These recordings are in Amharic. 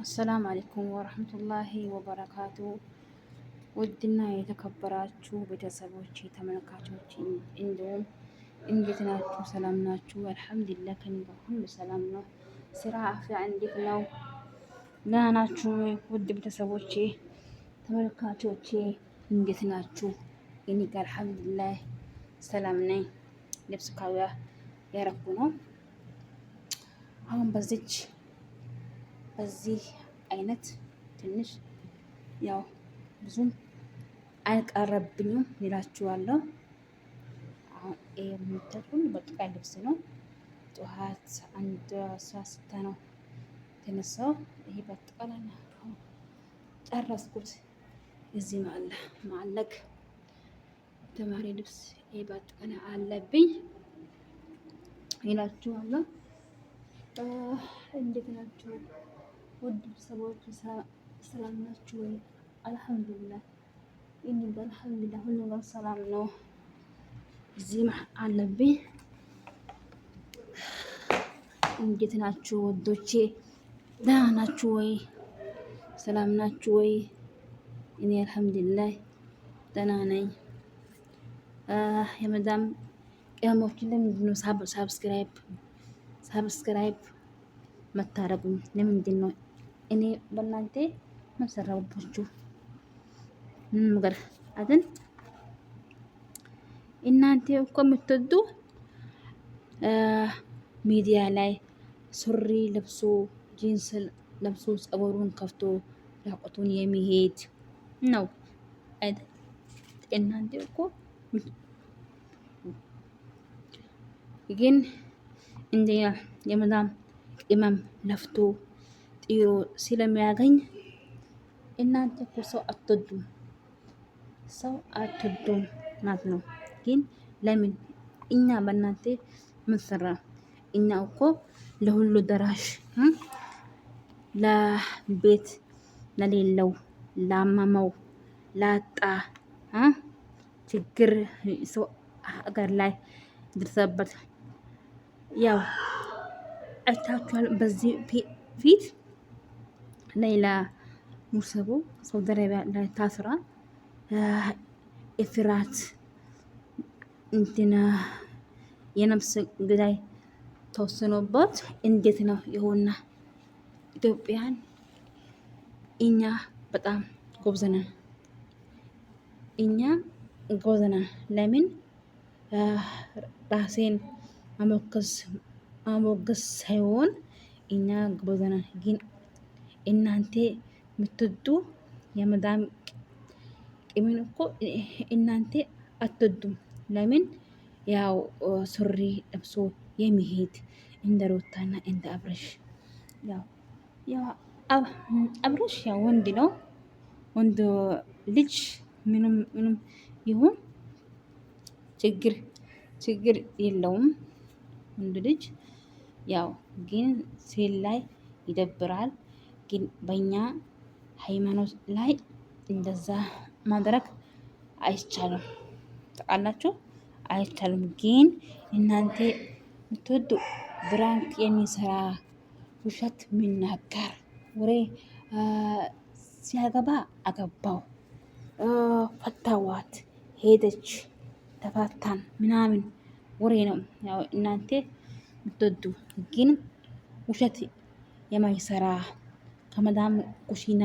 አሰላም አለይኩም ወረህመቱላሂ ወበረካቱ። ውድና የተከበራችሁ ቤተሰቦች ተመልካቾች፣ እንዲሁም እንዴት ናችሁ? ሰላም ናችሁ? አልሐምዱሊላህ ከኔ ጋር ሁሉ ሰላም ነው። ስራ አፍያ እንዴት ነው? ደህና ናችሁ? ውድ ቤተሰቦቼ ተመልካቾቼ እንዴት ናችሁ? እኔ ጋር አልሐምዱሊላህ ሰላም ነኝ። ልብስ ካውያ ያረኩ ነው አሁን በዚህ አይነት ትንሽ ያው ብዙም አልቀረብኝም ይላችኋለሁ። አሁን የምታዩት በቃ ልብስ ነው። ጠዋት አንድ ሳስታ ነው ተነሳው። ይሄ በጠቃላይ ጨረስኩት። እዚህ ማለቅ ተማሪ ልብስ ይሄ በጠቃላይ አለብኝ ይላችኋለሁ። እንዴት ናችሁ? ውድ ሰዎች ሰላም ናችሁ ወይ? አልሐምዱሊላህ እኔ ጋር አልሐምዱሊላህ ሁሉ ጋር ሰላም ነው። እዚህ አለብኝ። እንዴት ናችሁ ወዶቼ? ደህና ናችሁ ወይ? ሰላም ናችሁ ወይ? እኔ አልሐምዱሊላህ ደህና ነኝ። የመዳም ቅመሞችን ለምንድን ነው ሳብስክራይብ መታረጉኝ? ለምንድን ነው? እኔ በእናንተ ምን ሰራሁባችሁ? ምን ነገር አይደል? እናንተ እኮ የምትወዱ ሚዲያ ላይ ሱሪ ለብሶ ጂንስ ለብሶ ፀጉሩን ከፍቶ ራቁቱን የሚሄድ ነው አይደል? እናንተ እኮ ግን እንደ የመዳም ቅመም ለፍቶ ጥሮ ስለሚያገኝ እናንተ እኮ ሰው አትወዱም ማለት ነው። ግን ለምን እኛ በእናንተ ምን ሰራ? እኛ እኮ ለሁሉ ደራሽ ለቤት ለሌለው ላመመው ላጣ ችግር ሰው ሀገር ላይ ደርሰበት ያው አይታችኋል። በዚህ ፊት ሌላ ሙሰቡ ሳውዲ አረቢያ ላይ ታስራ ኤፍራት እንትና የነፍስ ግዳይ ተወስኖበት እንዴት ነው የሆነ? ኢትዮጵያን እኛ በጣም ጎብዘናል። ለምን ራሴን ማሞገስ ሳይሆን እኛ ጎበዘናል። ግን እናንተ የምትወዱ የመዳም ቅመም እኮ እናንተ አትወዱም። ለምን? ያው ሱሪ ለብሶ የሚሄድ እንደ ሩታና እንደ አብረሽ ያው አብረሽ ያው ወንድ ነው። ወንድ ልጅ ምንም ይሁን ችግር የለውም። ወንድ ልጅ ያው ግን ሴት ላይ ይደብራል። ግን በእኛ ሃይማኖት ላይ እንደዛ ማድረግ አይቻልም። ታውቃላችሁ፣ አይቻልም። ግን እናንተ የምትወዱ ብራንክ የሚሰራ ውሸት የሚናገር ወሬ ሲያገባ አገባው ፈታዋት ሄደች ተፋታን ምናምን ወሬ ነው። ያው እናንተ የምትወዱ ግን ውሸት የማይሰራ ከመዳም ኩሽና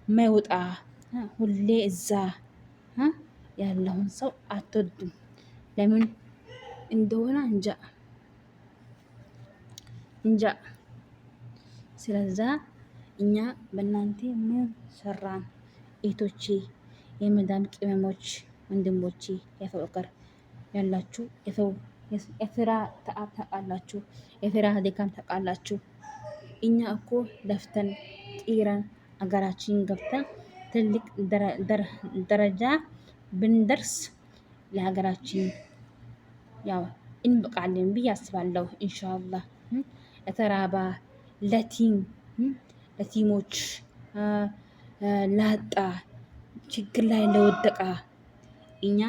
የማይወጣ ሁሌ እዛ ያለውን ሰው አትወዱም። ለምን እንደሆነ እንጃ። ስለዛ እኛ በእናንተ ምን ሰራን? እህቶቼ፣ የመዳም ቅመሞች፣ ወንድሞቼ፣ የፍቅር ያላችሁ የስራ ተአብ ታውቃላችሁ፣ የስራ ድካም ታውቃላችሁ። እኛ እኮ ለፍተን ጥረን አገራችን ገብተን ትልቅ ደረጃ ብንደርስ ለሀገራችን ያው እንበቃለን ብዬ አስባለሁ። ኢንሻአላህ ለተራባ ለቲሞች ላጣ ችግር ላይ ለወደቃ እኛ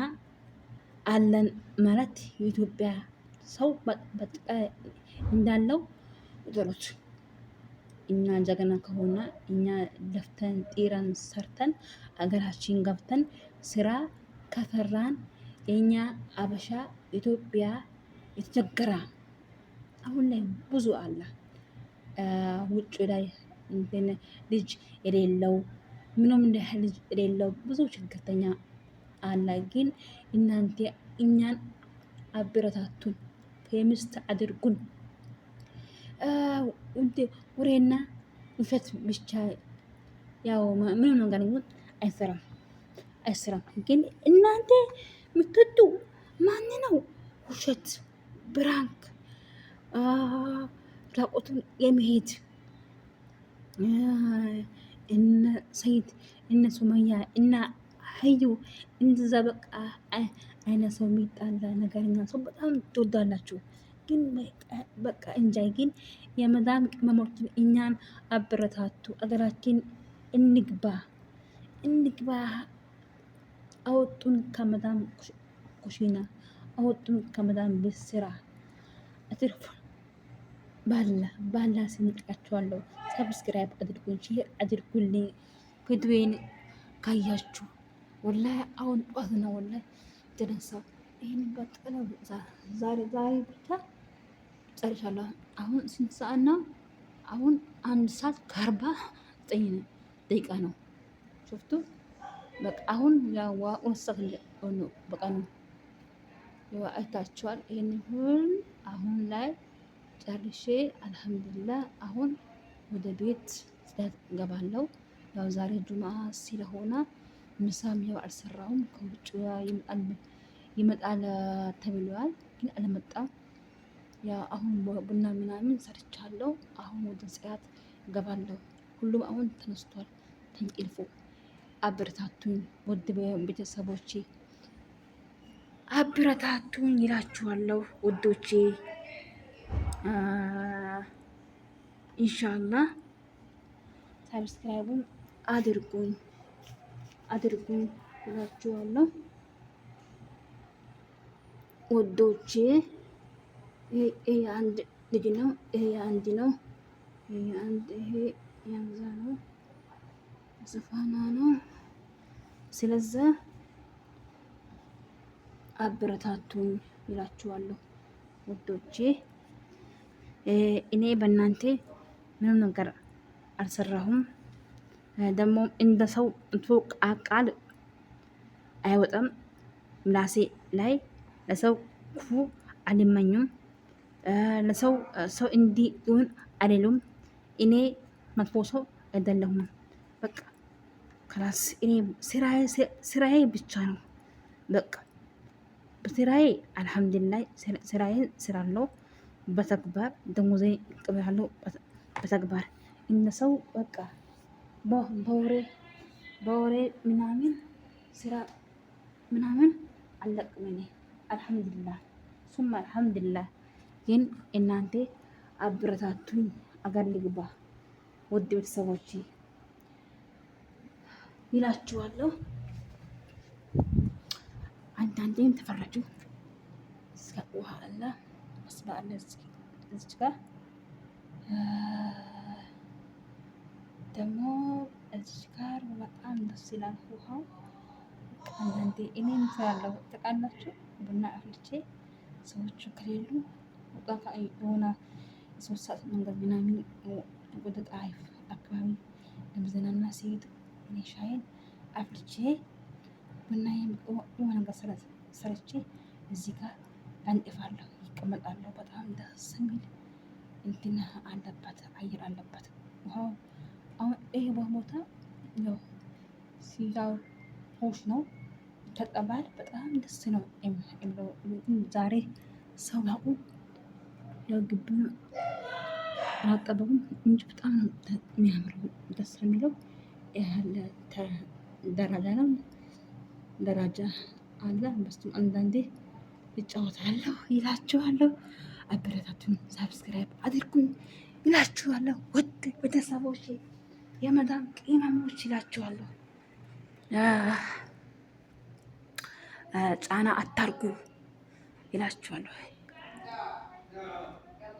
አለን ማለት የኢትዮጵያ ሰው እንዳለው ጥሩት እኛ ጀግና ከሆነ እኛ ለፍተን ጢረን ሰርተን አገራችን ገብተን ስራ ከፈራን የኛ አበሻ ኢትዮጵያ የተቸገረ አሁን ላይ ብዙ አለ። ውጭ ላይ ልጅ የሌለው ምንም ልጅ የሌለው ብዙ ችግርተኛ አለ። ግን እናንተ እኛን አበረታቱን፣ ፌሚስት አድርጉን። ወሬና ውሸት ብቻ ያው ምንም ነገር አይሰራም። ግን እናንተ የምትወዱ ማን ነው? ውሸት፣ ብራንክ፣ ራቆቱን የመሄድ እነ ሰይድ እነ ሱመያ እና ሀዩ እንደዛ በቃ አይነ ሰው የሚጣላ ነገርኛ ሰው በጣም ትወዳላችሁ። ግን በቃ እንጃይ። ግን የመዳም ቅመሞችን እኛን አበረታቱ። አገራችን እንግባ። አወጡን ከመዳም ኩሽና፣ አወጡን ከመዳም ቤት ስራ። አትርፉ። ባላ ስንጥቃቸዋለሁ። ሰብስክራይብ አድርጉን፣ ሼር አድርጉልኝ። ቪዲዮን ካያችሁ ወላሂ አሁን ጠዋት ነው ወላሂ የተነሳው። ይህን በጥለው ዛሬ ብቻ ጨርሻለሁ። አሁን ስንት ሰዓት ነው? አሁን 1:49 ደቂቃ ነው። ሾፍቱ በቃ አሁን ያው ወሰት ነው በቃ ነው አይታችኋል። ይሄን ሁሉ አሁን ላይ ጨርሼ አልሐምዱሊላህ አሁን ወደ ቤት ገባለሁ። ያው ዛሬ ጁምአ ስለሆነ ምሳም ያው አልሰራውም። ከውጭ ይመጣል ተብሏል፣ ግን አልመጣም። ያው አሁን ቡና ምናምን ሰርቻለሁ። አሁን ወደ ጽያት ገባለሁ። ሁሉም አሁን ተነስቷል ተንቅልፎ። አበረታቱኝ ውድ ቤተሰቦቼ፣ አበረታቱኝ ይላችኋለሁ ውዶቼ። ኢንሻአላህ ሰብስክራይቡን አድርጉኝ ይላችኋለሁ ውዶቼ። ይሄ አንድ ልጅ ነው፣ ይሄ አንድ ነው፣ ይሄ ያንዛ ነው፣ ዘፋና ነው። ስለዚህ አበረታቱኝ ይላችኋለሁ ውዶቼ። እኔ በእናንተ ምንም ነገር አልሰራሁም። ደግሞ እንደ ሰው ቃል አይወጣም ምላሴ ላይ። ለሰው ክፉ አልመኙም። ለሰው እንዲህ ይሁን አልሉም። እኔ መጥፎ ሰው አይደለሁም። በቃ ክላስ እኔ ስራዬ ብቻ ነው። በቃ በስራዬ አልሐምዱሊላህ ስራዬን ስራለሁ በተግባር ደሞዜን እቀበላለሁ በተግባር። እነሰው በቃ በወሬ ምናምን ስራ ምናምን አለቅም እኔ አልሐምዱሊላህ ሱማ አልሐምዱሊላህ። ግን እናንተ አበረታቱኝ አገር ልግባ ውድ ቤተሰቦቼ ይላችኋለሁ። አንዳንዴም ተፈረጁ። እስከ ውሃ አለ መስባ አለ እዚች ጋር ደግሞ እዚች ጋር በጣም ደስ ይላል ውሃው። አንዳንዴ እኔም ስላለው ተቃላችሁ ቡና አፍልቼ ሰዎቹ ከሌሉ የሆነ 3 ሰዓት መንገድ ምናምን ወደ ጣይፍ አካባቢ ለመዝናና ሲሄድ እኔ ሻይን አፍልቼ ቡና የሆነ ነገር ሰርቼ እዚህ ጋር አንጥፋለሁ፣ ይቀመጣለሁ። በጣም ደስ የሚል እንትን አለበት፣ አየር አለበት ውሃው። አሁን ይሄ ቦታ ነው ሲጋው ሆሽ ነው ተቀባል። በጣም ደስ ነው የሚለው። ዛሬ ሰው ላቁ ያው ግቢ አላጠበቡም እንጂ በጣም ነው የሚያምረው፣ ደስ የሚለው። ያለ ደረጃ ነው፣ ደረጃ አለ። በስቱም አንዳንዴ እጫወታለሁ ይላችኋለሁ። አበረታቱን፣ ሳብስክራይብ አድርጉኝ ይላችኋለሁ። ውድ ቤተሰቦች የመዳም ቅመሞች ይላችኋለሁ። ጫና አታርጉ ይላችኋለሁ።